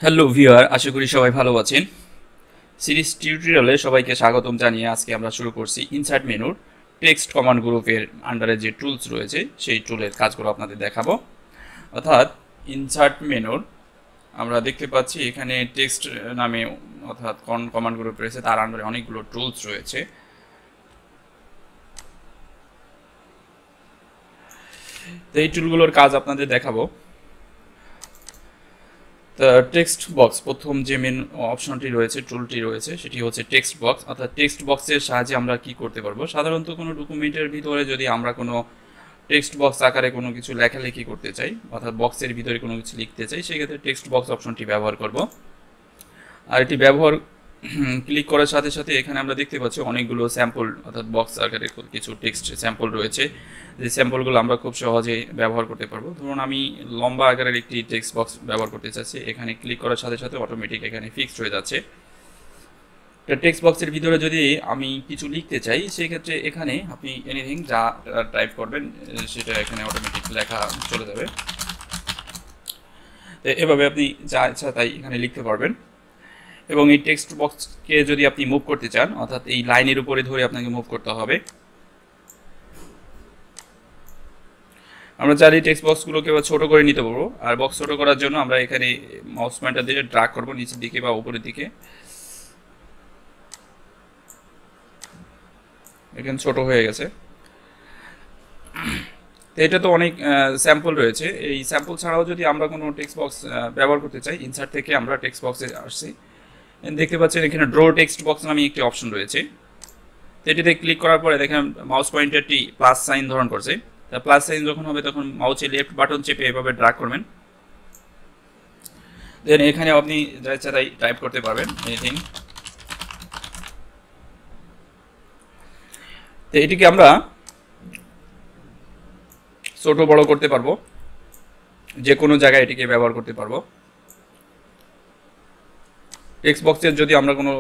Hello viewer, আশা করি সবাই ভালো আছেন। সিরিজ টিউটোরিয়ালে সবাইকে স্বাগতম জানিয়ে আজকে আমরা শুরু করছি ইনসার্ট মেনুর টেক্সট কমান্ড গ্রুপের আন্ডারে যে টুলস রয়েছে সেই টুলের কাজগুলো আপনাদের দেখাবো। অর্থাৎ ইনসার্ট মেনুর আমরা দেখতে পাচ্ছি এখানে টেক্সট নামে অর্থাৎ কোন কমান্ড গ্রুপ রয়েছে তার আন্ডারে অনেকগুলো টুলস রয়েছে। তো এই টুলগুলোর কাজ আপনাদের দেখাবো। টেক্সট বক্স প্রথম যে মেন অপশনটি রয়েছে, টুলটি রয়েছে, সেটি হচ্ছে টেক্সট বক্স। অর্থাৎ টেক্সট বক্সের সাহায্যে আমরা কি করতে পারবো, সাধারণত কোনো ডকুমেন্টের ভিতরে যদি আমরা কোনো টেক্সট বক্স আকারে কোনো কিছু লেখালেখি করতে চাই, অর্থাৎ বক্সের ভিতরে কোনো কিছু লিখতে চাই, সেক্ষেত্রে টেক্সট বক্স অপশনটি ব্যবহার করব। আর এটি ব্যবহার ক্লিক করার সাথে সাথে এখানে আমরা দেখতে পাচ্ছি অনেকগুলো স্যাম্পল অর্থাৎ বক্স আকারে কিছু টেক্সট স্যাম্পল রয়েছে, যে স্যাম্পলগুলো আমরা খুব সহজে ব্যবহার করতে পারবো। ধরুন আমি লম্বা আকারের একটি টেক্সট বক্স ব্যবহার করতে চাচ্ছি, এখানে ক্লিক করার সাথে সাথে অটোমেটিক এখানে ফিক্সড হয়ে যাচ্ছে। টেক্সট বক্সের ভিতরে যদি আমি কিছু লিখতে চাই, সেক্ষেত্রে এখানে আপনি এনিথিং যা টাইপ করবেন সেটা এখানে অটোমেটিক লেখা চলে যাবে। তো এভাবে আপনি যা ইচ্ছা তাই এখানে লিখতে পারবেন। এবং এই টেক্সট বক্সকে যদি আপনি মুভ করতে চান, অর্থাৎ এই লাইনের উপরে ধরে আপনাকে মুভ করতে হবে। আমরা চাইলে টেক্সট বক্সগুলোকে ছোট করে নিতে পারবো। আর বক্স ছোট করার জন্য আমরা এখানে মাউস পয়েন্টার দিয়ে ড্র্যাগ করবো নিচের দিকে বা উপরের দিকে, এখানে ছোট হয়ে গেছে। তো এটা তো অনেক স্যাম্পল রয়েছে। এই স্যাম্পল ছাড়াও যদি আমরা কোনো টেক্সট বক্স ব্যবহার করতে চাই, ইনসার্ট থেকে আমরা টেক্সট বক্সে আসছি, দেখতে পাচ্ছেন এখানে ড্র টেক্সট বক্স নামে একটি অপশন রয়েছে। তো এটিতে ক্লিক করার পরে দেখেন মাউস পয়েন্টারটি প্লাস সাইন ধারণ করছে। তা প্লাস সাইন যখন হবে তখন মাউসের লেফট বাটন চেপে এভাবে ড্র্যাগ করবেন। দেন এখানে আপনি যা ইচ্ছা তাই টাইপ করতে পারবেন এনিথিং। তো এটিকে আমরা ছোট বড় করতে পারবো, যে কোনো জায়গায় এটিকে ব্যবহার করতে পারবো। টেক্সট বক্সের যদি আমরা কোনো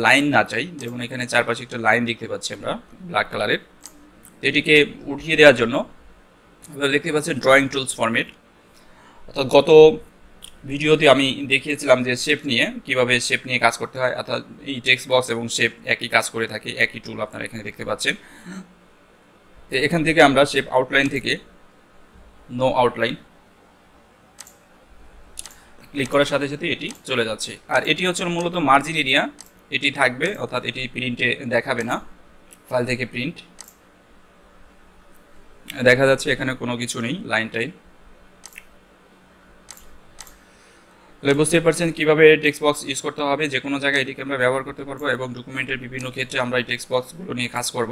লাইন না চাই, যেমন এখানে চারপাশে একটা লাইন দেখতে পাচ্ছি আমরা ব্ল্যাক কালারের, এটিকে উঠিয়ে দেওয়ার জন্য আপনারা দেখতে পাচ্ছেন ড্রয়িং টুলস ফরম্যাট। অর্থাৎ গত ভিডিওতে আমি দেখিয়েছিলাম যে শেপ নিয়ে, কিভাবে শেপ নিয়ে কাজ করতে হয়। অর্থাৎ এই টেক্সট বক্স এবং শেপ একই কাজ করে থাকে, একই টুল আপনারা এখানে দেখতে পাচ্ছেন। তো এখান থেকে আমরা শেপ আউটলাইন থেকে নো আউটলাইন ক্লিক করার সাথে সাথে এটি চলে যাচ্ছে। আর এটি হচ্ছে মূলত মার্জিন এরিয়া, এটি থাকবে, অর্থাৎ এটি প্রিন্টে দেখাবে না। ফাইল থেকে প্রিন্ট দেখা যাচ্ছে এখানে কোনো কিছু নেই, লাইন টাইন। তাহলে বুঝতেই পারছেন কীভাবে টেক্সট বক্স ইউজ করতে হবে। যে কোনো জায়গায় এটিকে আমরা ব্যবহার করতে পারবো এবং ডকুমেন্টের বিভিন্ন ক্ষেত্রে আমরা এই টেক্সট বক্সগুলো নিয়ে কাজ করব।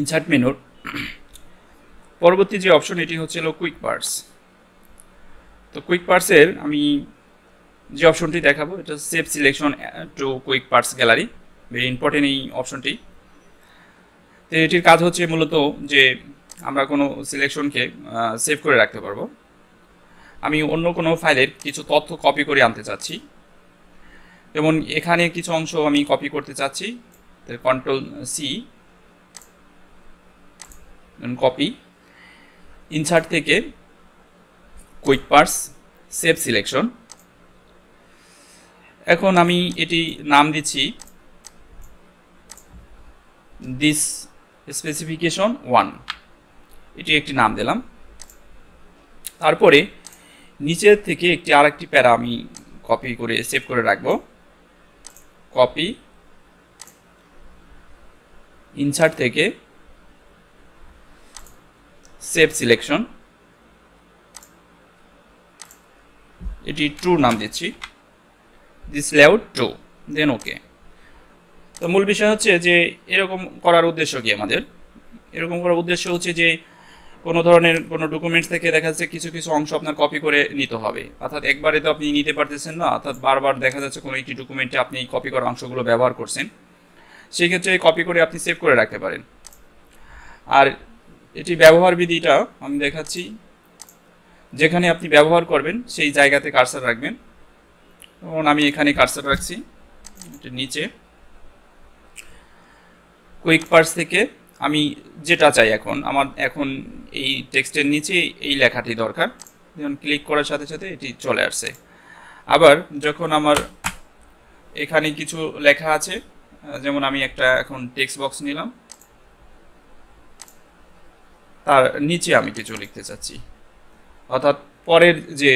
ইনসার্ট মেনুর পরবর্তী যে অপশন এটি হচ্ছে কুইক পার্স। তো কুইক পার্সের আমি যে অপশনটি দেখাবো এটা save selection to quick parts gallery, very important এই অপশনটি। তো এটির কাজ হচ্ছে মূলত যে আমরা কোনো সিলেকশনকে সেভ করে রাখতে পারবো। আমি অন্য কোনো ফাইলের কিছু তথ্য কপি করে আনতে চাচ্ছি, যেমন এখানে কিছু অংশ আমি কপি করতে চাচ্ছি, তো কন্ট্রোল সি কপি, ইনসার্ট থেকে কুইক পার্স সেভ সিলেকশন। এখন আমি এটি নাম দিচ্ছি দিস স্পেসিফিকেশন 1, এটি একটি নাম দিলাম। তারপরে নিচের থেকে একটি আরেকটি প্যারা আমি কপি করে সেভ করে রাখবো, কপি, ইনসার্ট থেকে সেভ সিলেকশন, এটি ট্রু নাম দিচ্ছি, দিস লেআউট ট্রু, দেন ওকে। তো মূল বিষয় হচ্ছে যে এরকম করার উদ্দেশ্য কি আমাদের, এরকম করার উদ্দেশ্য হচ্ছে যে কোনো ধরনের কোনো ডকুমেন্টস থেকে দেখা যাচ্ছে কিছু কিছু অংশ আপনার কপি করে নিতে হবে। অর্থাৎ একবারে তো আপনি নিতে পারতেছেন না, অর্থাৎ বারবার দেখা যাচ্ছে কোনো একটি ডকুমেন্টে আপনি কপি করা অংশগুলো ব্যবহার করছেন, সেই ক্ষেত্রে কপি করে আপনি সেভ করে রাখতে পারেন। আর এটি ব্যবহার বিধিটা আমি দেখাচ্ছি, যেখানে আপনি ব্যবহার করবেন সেই জায়গাতে কার্সার রাখবেন। যেমন আমি এখানে কার্সার রাখছি, নিচে কুইক পার্স থেকে আমি যেটা চাই আমার এখন এই টেক্সটের নিচে এই লেখাটি দরকার, যখন ক্লিক করার সাথে সাথে এটি চলে আসছে। আবার যখন আমার এখানে কিছু লেখা আছে, যেমন আমি একটা এখন টেক্সট বক্স নিলাম, তার নিচে আমি কিছু লিখতে চাচ্ছি, অর্থাৎ পরের যে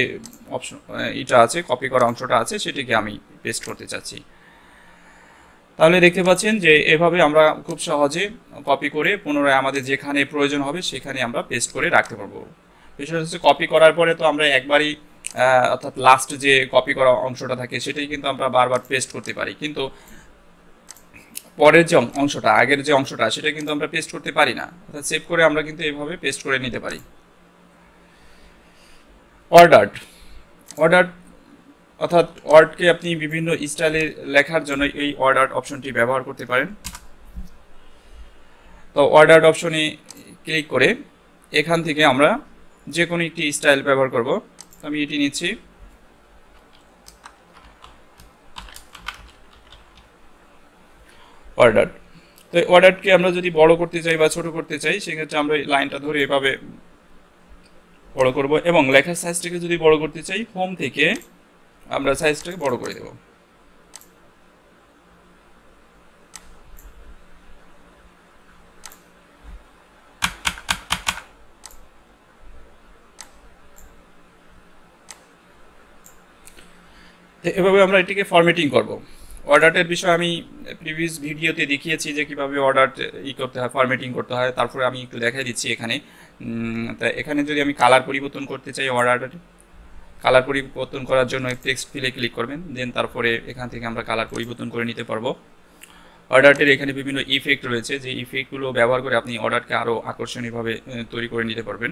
অপশন এটা আছে, কপি করা অংশটা আছে, সেটিকে আমি পেস্ট করতে চাচ্ছি। তাহলে দেখতে পাচ্ছেন যে এভাবে আমরা খুব সহজে কপি করে পুনরায় আমাদের যেখানে প্রয়োজন হবে সেখানে আমরা পেস্ট করে রাখতে পারবো। বিষয় হচ্ছে কপি করার পরে তো আমরা একবারই অর্থাৎ লাস্ট যে কপি করা অংশটা থাকে সেটাই কিন্তু আমরা বারবার পেস্ট করতে পারি, কিন্তু পরের যে অংশটা, আগের যে অংশটা, সেটা কিন্তু আমরা পেস্ট করতে পারি না। অর্থাৎ সেভ করে আমরা কিন্তু এইভাবে পেস্ট করে নিতে পারি। অর্ডার অর্থাৎ ওয়ার্ডকে আপনি বিভিন্ন স্টাইলে লেখার জন্য এই অর্ডার অপশনটি ব্যবহার করতে পারেন। তো অর্ডার অপশনে ক্লিক করে এখান থেকে আমরা যে কোনো একটি স্টাইল ব্যবহার করব। আমি এটি নিচ্ছি। অর্ডার, তো অর্ডারকে আমরা যদি বড় করতে চাই বা ছোট করতে চাই, সেক্ষেত্রে আমরা এই লাইনটা ধরে এভাবে বড় করব, এবং লেখার সাইজটাকে যদি বড় করতে চাই, হোম থেকে আমরা সাইজটাকে বড় করে দেব। এভাবে আমরা এটিকে ফরম্যাটিং করব। অর্ডারের বিষয়ে আমি প্রিভিয়াস ভিডিওতে দেখিয়েছি যে কিভাবে অর্ডার করতে হয়, ফরম্যাটিং করতে হয়। তারপরে আমি একটু দেখাই দিচ্ছি এখানে। তা এখানে যদি আমি কালার পরিবর্তন করতে চাই, অর্ডারের কালার পরিবর্তন করার জন্য টেক্সট ফিলে ক্লিক করবেন, দেন তারপরে এখান থেকে আমরা কালার পরিবর্তন করে নিতে পারবো। অর্ডারটির এখানে বিভিন্ন ইফেক্ট রয়েছে, যে ইফেক্টগুলো ব্যবহার করে আপনি অর্ডারকে আরও আকর্ষণীয়ভাবে তৈরি করে নিতে পারবেন।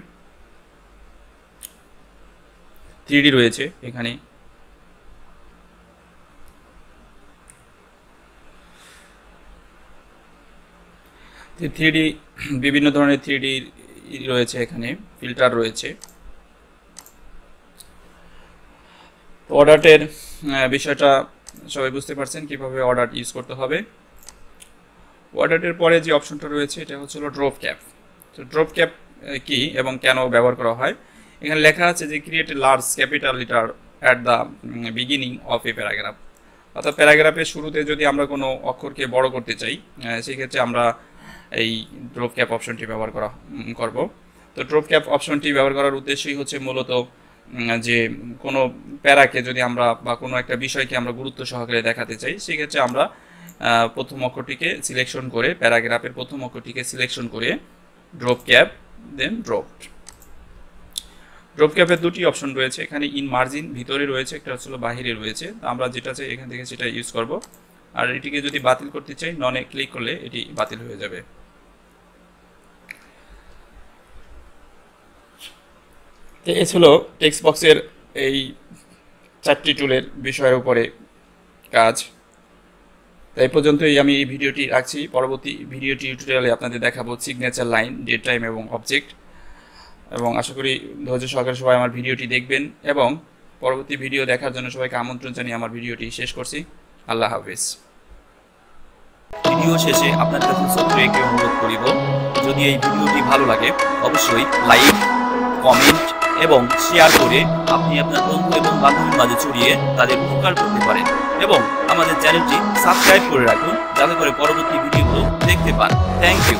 3D রয়েছে এখানে, বিভিন্ন ধরনের 3D রয়েছে, এখানে ফিল্টার রয়েছে। অর্ডারের বিষয়টা সবাই বুঝতে পারছেন কিভাবে অর্ডার ইউজ করতে হবে। অর্ডারের পরে যে অপশনটা রয়েছে এটা হচ্ছে ড্রপ ক্যাপ। তো ড্রপ ক্যাপ কি এবং কেন ব্যবহার করা হয়, এখানে লেখা আছে যে create a large capital letter at the beginning of a paragraph. অর্থাৎ প্যারাগ্রাফের শুরুতে যদি আমরা কোনো অক্ষরকে বড় করতে চাই, সেক্ষেত্রে আমরা এই ড্রপ ক্যাপ অপশনটি ব্যবহার করব। তো ড্রপ ক্যাপ অপশনটি ব্যবহার করার উদ্দেশ্যই হচ্ছে মূলত যে কোনো প্যারাকে যদি আমরা বা কোনো একটা বিষয়কে আমরা গুরুত্ব সহকারে দেখাতে চাই, সেক্ষেত্রে আমরা প্রথম অক্ষরটিকে সিলেকশন করে, প্যারাগ্রাফের প্রথম অক্ষরটিকে সিলেকশন করে ড্রপ ক্যাপ, দেন ড্রপ ক্যাপের দুটি অপশন রয়েছে এখানে, ইন মার্জিন ভিতরে রয়েছে, একটা হচ্ছে বাহিরে রয়েছে। আমরা যেটা চাই এখান থেকে সেটা ইউজ করব। আর এটিকে যদি বাতিল করতে চাই, ননে ক্লিক করলে এটি বাতিল হয়ে যাবে। তো এ ছিল টেক্সট বক্সের এই 4টি টুলের বিষয়ের উপরে কাজ। তাই পর্যন্তই আমি এই ভিডিওটি রাখছি। পরবর্তী ভিডিও টিউটোরিয়ালে আপনাদের দেখাবো সিগনেচার লাইন, ডেট টাইম এবং অবজেক্ট। এবং আশা করি ধৈর্য সহকারে সবাই আমার ভিডিওটি দেখবেন, এবং পরবর্তী ভিডিও দেখার জন্য সবাইকে আমন্ত্রণ জানিয়ে আমার ভিডিওটি শেষ করছি। আল্লাহ হাফেজ। ভিডিও শেষে আপনার কাছে ছোট্ট একটি অনুরোধ করিব, যদি এই ভিডিওটি ভালো লাগে অবশ্যই লাইক, কমেন্ট এবং শেয়ার করে আপনি আপনার বন্ধু এবং বান্ধবীর মাঝে ছড়িয়ে তাদের উপকার করতে পারেন, এবং আমাদের চ্যানেলটি সাবস্ক্রাইব করে রাখুন যাতে করে পরবর্তী ভিডিওগুলো দেখতে পান। Thank you.